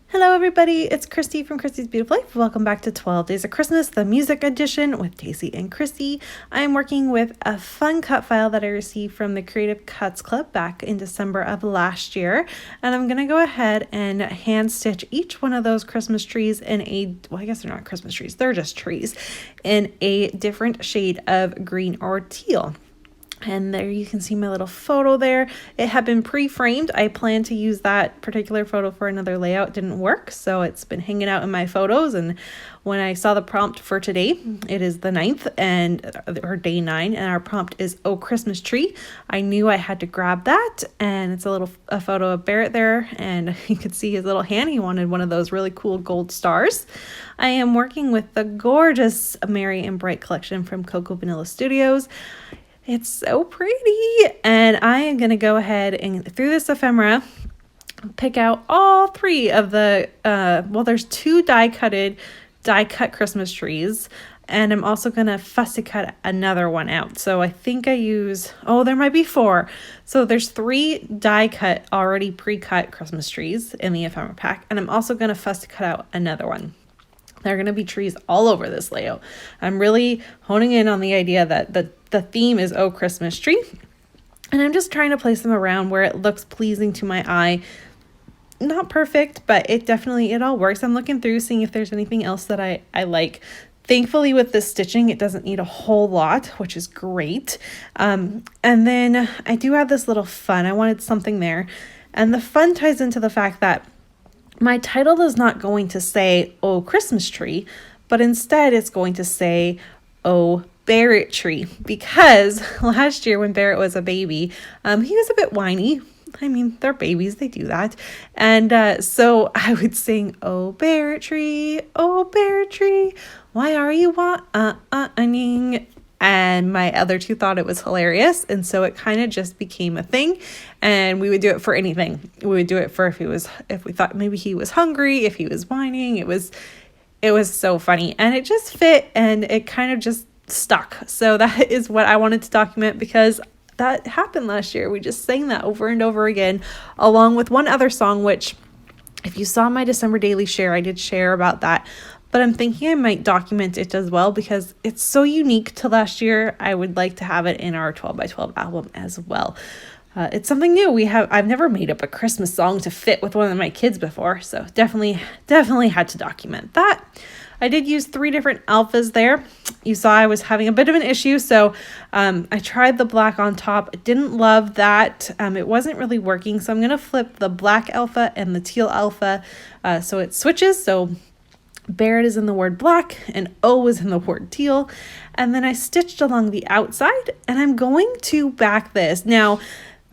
Hello everybody, it's Christy from Christy's Beautiful Life. Welcome back to 12 Days of Christmas, the music edition with Daisie and Christy. I am working with a fun cut file that I received from the Creative Cuts Club back in December of last year. And I'm going to go ahead and hand stitch each one of those Christmas trees in I guess they're not Christmas trees, they're just trees, in a different shade of green or teal. And there you can see my little photo there. It had been pre-framed. I planned to use that particular photo for another layout. It didn't work, so it's been hanging out in my photos. And when I saw the prompt for today, it is the 9th or day 9, and our prompt is "Oh Christmas Tree." I knew I had to grab that, and it's a photo of Barrett there, and you could see his little hand. He wanted one of those really cool gold stars. I am working with the gorgeous Merry and Bright collection from Cocoa Vanilla Studios. It's so pretty, and I am going to go ahead and through this ephemera pick out all three of the there's two die cut Christmas trees, and I'm also going to fussy cut another one out. So I think there might be 4. So there's 3 die cut already pre-cut Christmas trees in the ephemera pack, and I'm also going to fussy cut out another one. There are going to be trees all over this layout. I'm really honing in on the idea that the theme is "Oh Christmas Tree." And I'm just trying to place them around where it looks pleasing to my eye. Not perfect, but it all works. I'm looking through, seeing if there's anything else that I like. Thankfully, with this stitching, it doesn't need a whole lot, which is great. And then I do have this little fun. I wanted something there. And the fun ties into the fact that my title is not going to say "Oh Christmas Tree," but instead it's going to say "Oh Barrett Tree," because last year when Barrett was a baby, he was a bit whiny. I mean, they're babies, they do that. And so I would sing "Oh Barrett Tree, oh Barrett Tree, why are you whining?" And my other 2 thought it was hilarious, and so it kind of just became a thing. And we would do it for anything. We would do it for if we thought maybe he was hungry, if he was whining. It was so funny, and it just fit, and it kind of just stuck. So that is what I wanted to document, because that happened last year. We just sang that over and over again, along with one other song, which if you saw my December daily share, I did share about that. But I'm thinking I might document it as well, because it's so unique to last year. I would like to have it in our 12 by 12 album as well. It's something new. I've never made up a Christmas song to fit with one of my kids before, so definitely had to document that. I did use 3 different alphas there. You saw I was having a bit of an issue, so I tried the black on top. I didn't love that. It wasn't really working, so I'm going to flip the black alpha and the teal alpha so it switches. So Barrett is in the word black and O is in the word teal. And then I stitched along the outside, and I'm going to back this. Now,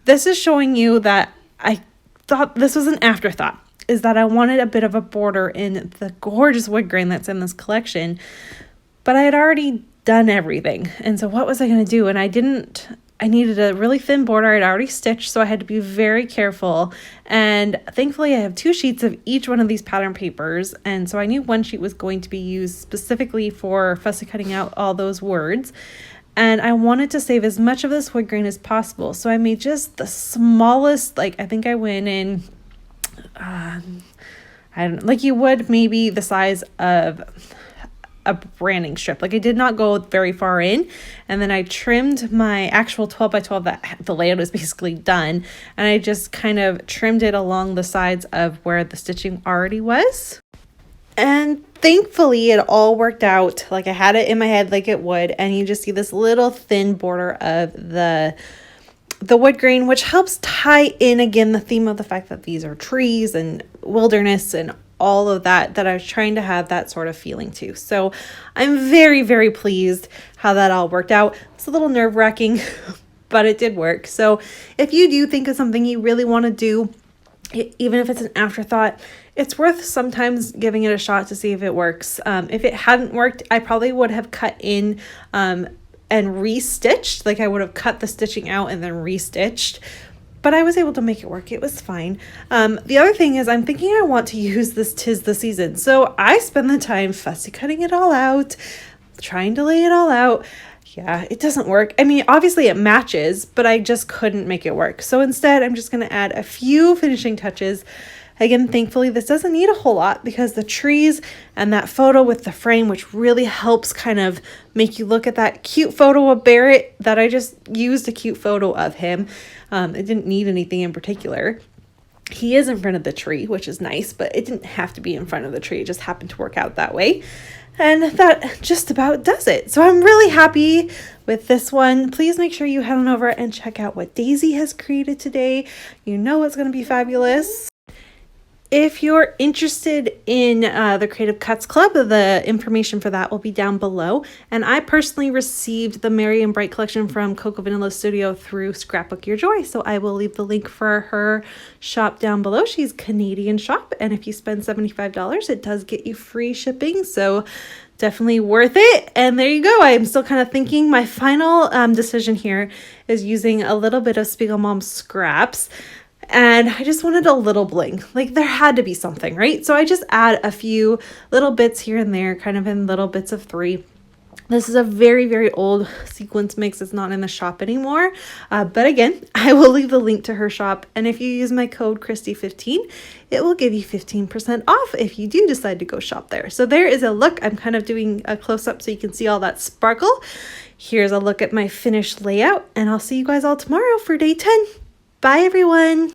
this is showing you that I thought this was an afterthought, is that I wanted a bit of a border in the gorgeous wood grain that's in this collection, but I had already done everything. And so what was I going to do? And I needed a really thin border. I'd already stitched, so I had to be very careful. And thankfully I have 2 sheets of each one of these pattern papers. And so I knew one sheet was going to be used specifically for fussy cutting out all those words. And I wanted to save as much of this wood grain as possible. So I made just the smallest, I think I went in, I don't know, like you would maybe the size of a branding strip. I did not go very far in, and then I trimmed my actual 12 by 12 that the layout is basically done, and I just kind of trimmed it along the sides of where the stitching already was. And thankfully it all worked out like I had it in my head like it would, and you just see this little thin border of the wood grain, which helps tie in again the theme of the fact that these are trees and wilderness and all of that I was trying to have that sort of feeling too. So I'm very, very pleased how that all worked out. It's a little nerve-wracking, but it did work. So if you do think of something you really want to do, even if it's an afterthought, it's worth sometimes giving it a shot to see if it works. If it hadn't worked, I probably would have cut in and restitched. I would have cut the stitching out and then restitched. But I was able to make it work. It was fine. The other thing is I'm thinking I want to use this "'Tis the Season." So I spend the time fussy cutting it all out, trying to lay it all out. Yeah, it doesn't work. I mean, obviously it matches, but I just couldn't make it work. So instead, I'm just going to add a few finishing touches Again, thankfully, this doesn't need a whole lot because the trees and that photo with the frame, which really helps kind of make you look at that cute photo of Barrett that I just used a cute photo of him. It didn't need anything in particular. He is in front of the tree, which is nice, but it didn't have to be in front of the tree. It just happened to work out that way. And that just about does it. So I'm really happy with this one. Please make sure you head on over and check out what Daisie has created today. You know it's going to be fabulous. If you're interested in the Creative Cuts Club, the information for that will be down below. And I personally received the Merry and Bright collection from Coco Vanilla Studio through Scrapbook Your Joy. So I will leave the link for her shop down below. She's Canadian shop. And if you spend $75, it does get you free shipping. So definitely worth it. And there you go. I'm still kind of thinking my final decision here is using a little bit of Spiegel Mom scraps. And I just wanted a little bling. Like there had to be something, right? So I just add a few little bits here and there, kind of in little bits of 3. This is a very, very old sequence mix. It's not in the shop anymore. But again, I will leave the link to her shop. And if you use my code Christy15, it will give you 15% off if you do decide to go shop there. So there is a look. I'm kind of doing a close-up so you can see all that sparkle. Here's a look at my finished layout. And I'll see you guys all tomorrow for day 10. Bye, everyone.